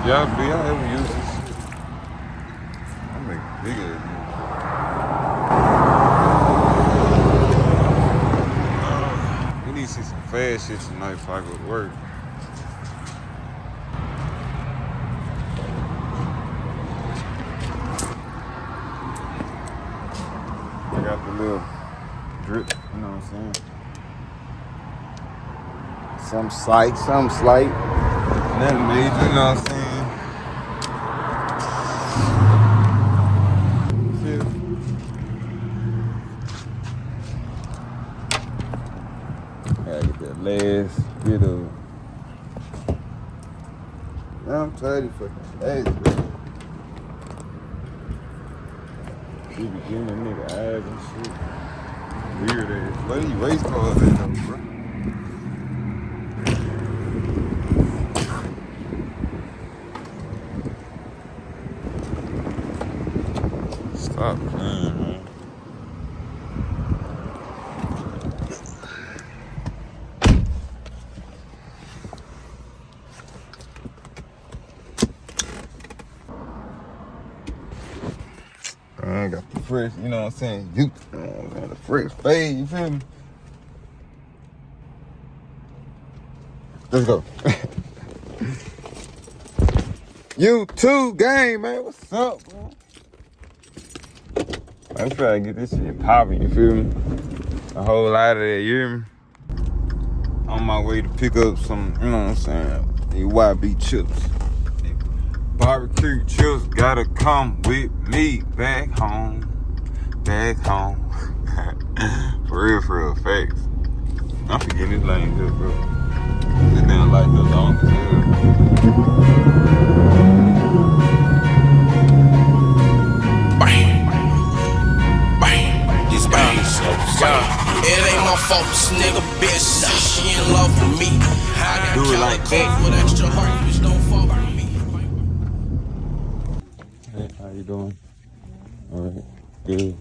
y'all ever use this shit? I'm making big ass music. We need to see some fast shit tonight before I go to work. I got the little drip, you know what I'm saying? Some slight. Nothing major, you know what I'm saying? Gotta get that last bit of. I'm tired of fucking days, bro. We be getting that nigga eyes and shit. Weird ass. What are you race cars in them, bro? Stop playing, man. I got the fresh, you know what I'm saying? The fresh fade, you feel me? Let's go. YouTube game, man. What's up, bro? I'm trying to get this shit popping, you feel me? A whole lot of that, you hear me? On my way to pick up some, you know what I'm saying? The YB chips. Barbecue chips gotta come with me back home. For real, facts. I'm forgetting this lane here, bro. This damn light the longest here. It ain't my fault, this nigga bitch. She in love with me. I got calico with extra heart, bitch, don't fall for me. Hey, how you doing? Alright, good.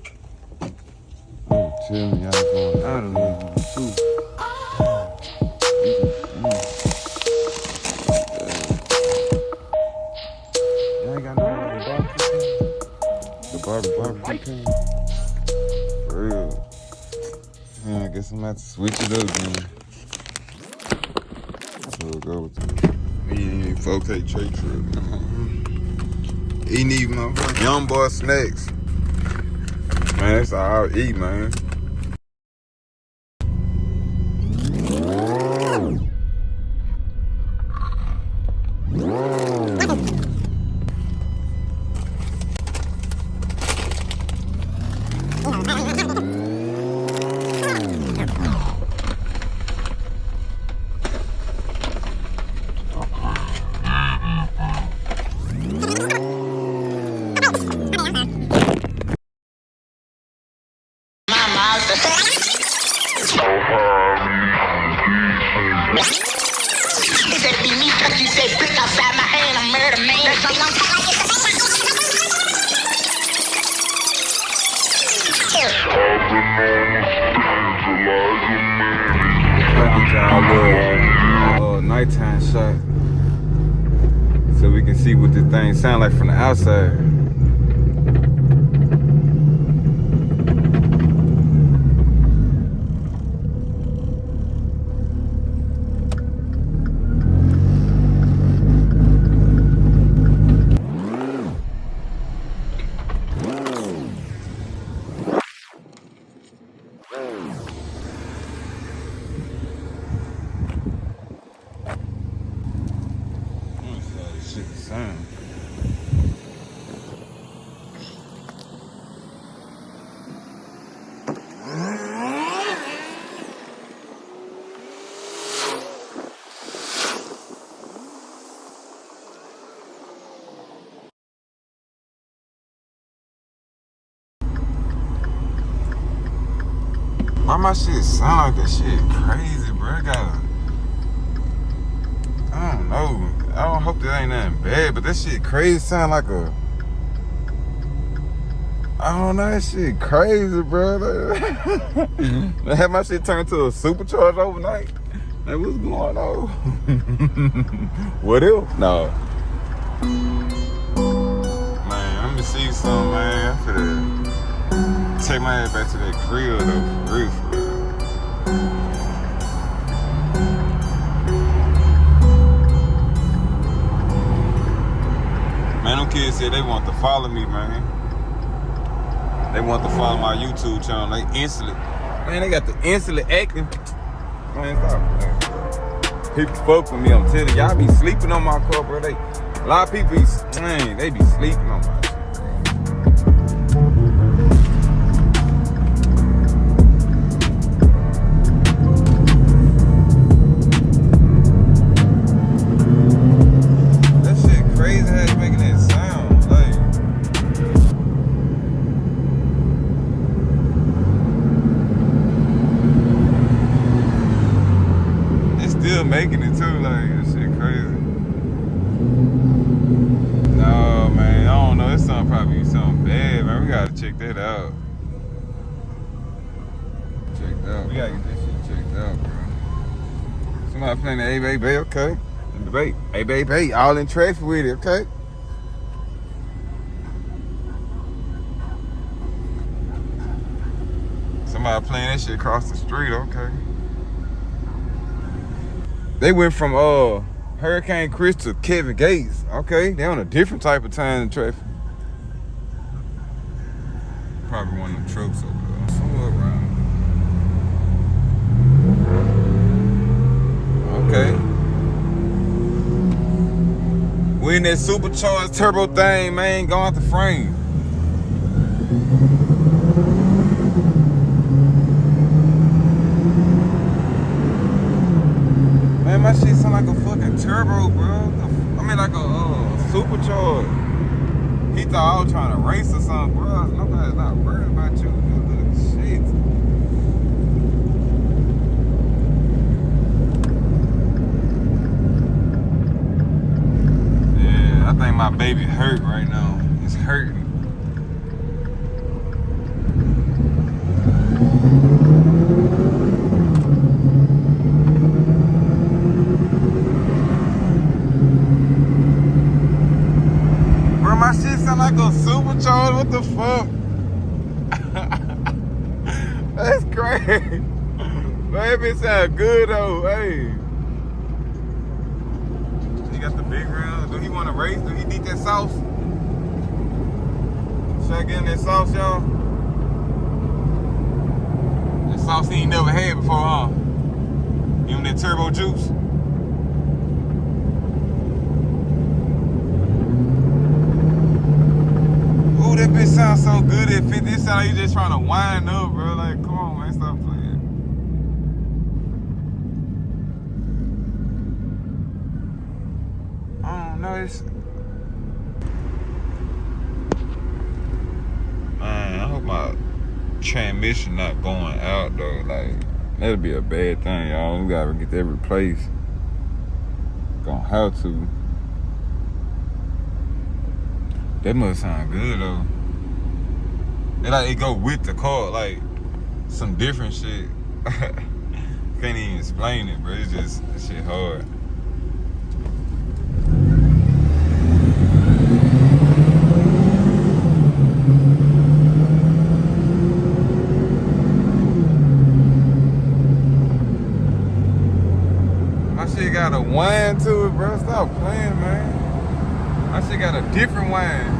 Oh, tell me y'all going out of there too. Y'all ain't got no barbecue can? For real. Yeah, I guess I'm gonna have to switch it up then. So we'll go with me and 4K tray trip. Eating these motherfucking young boy snacks. Man, that's all I eat, man. Nighttime shot so we can see what this thing sound like from the outside. Why my shit sound like that shit crazy, bro? I don't know. I don't hope that ain't nothing bad, but that shit crazy sound like a... I don't know, that shit crazy, bro. I had my shit turned to a supercharged overnight. Like, what's going on? What if? No. Man, let me see something, man. I'm finna take my ass back to that crib, though, for real, for real. Man, them kids said they want to follow me, man. They want to follow my YouTube channel. They instantly, man, they got the instantly acting. Man, stop, man. People fuck with me, I'm telling y'all be sleeping on my car, bro. A lot of people be, man, they be sleeping on my shit, bro. That shit crazy how it's making that sound, like. It's still making it too, like, that shit crazy. No, man, I don't know. It's probably something bad, man. We gotta check that out. Checked out. We gotta get this shit checked out, bro. Somebody playing the A Bay Bay, okay. In the Bay. A Bay Bay, all in traffic with it, okay. Somebody playing that shit across the street, okay. They went from Hurricane Chris to Kevin Gates. Okay, they on a different type of time in traffic. Probably one of them trucks over there. Somewhere around. Okay. We in that supercharged turbo thing, man, going out the frame. Man, my shit sound like a fucking turbo, bro. I mean, like a supercharged. He thought I was trying to race or something, bro. Nobody's not worried about you. Look, shit. Yeah, I think my baby hurt right now. It's hurting. My shit sound like a supercharged. What the fuck? That's crazy. That bitch sound good though. Hey. He got the big round. Do he want to race? Do he need that sauce? Should I get in that sauce, y'all? That sauce he ain't never had before, huh? Give him that turbo juice. That bitch sounds so good at 50. It sounds like you just trying to wind up, bro. Like, come on, man, stop playing. I don't know. Man, I hope my transmission not going out though. Like, that'll be a bad thing, y'all. We gotta get that replaced. Gonna have to. That must sound good though. It go with the car, like some different shit. Can't even explain it, bro. It's just that shit hard. My shit got a whine to it, bro. Stop playing, man. My shit got a different whine.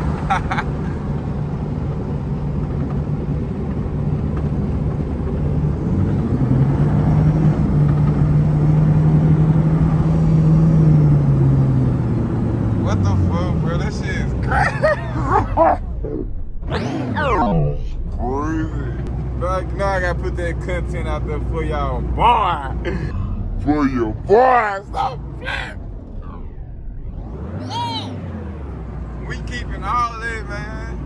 What the fuck, bro? That shit is crazy. Crazy. Now I gotta put that content out there for y'all, boy. For your boy. Stop playing. We keeping all of that, man.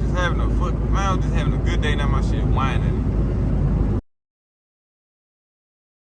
Just having a man, I'm just having a good day now. My shit whining.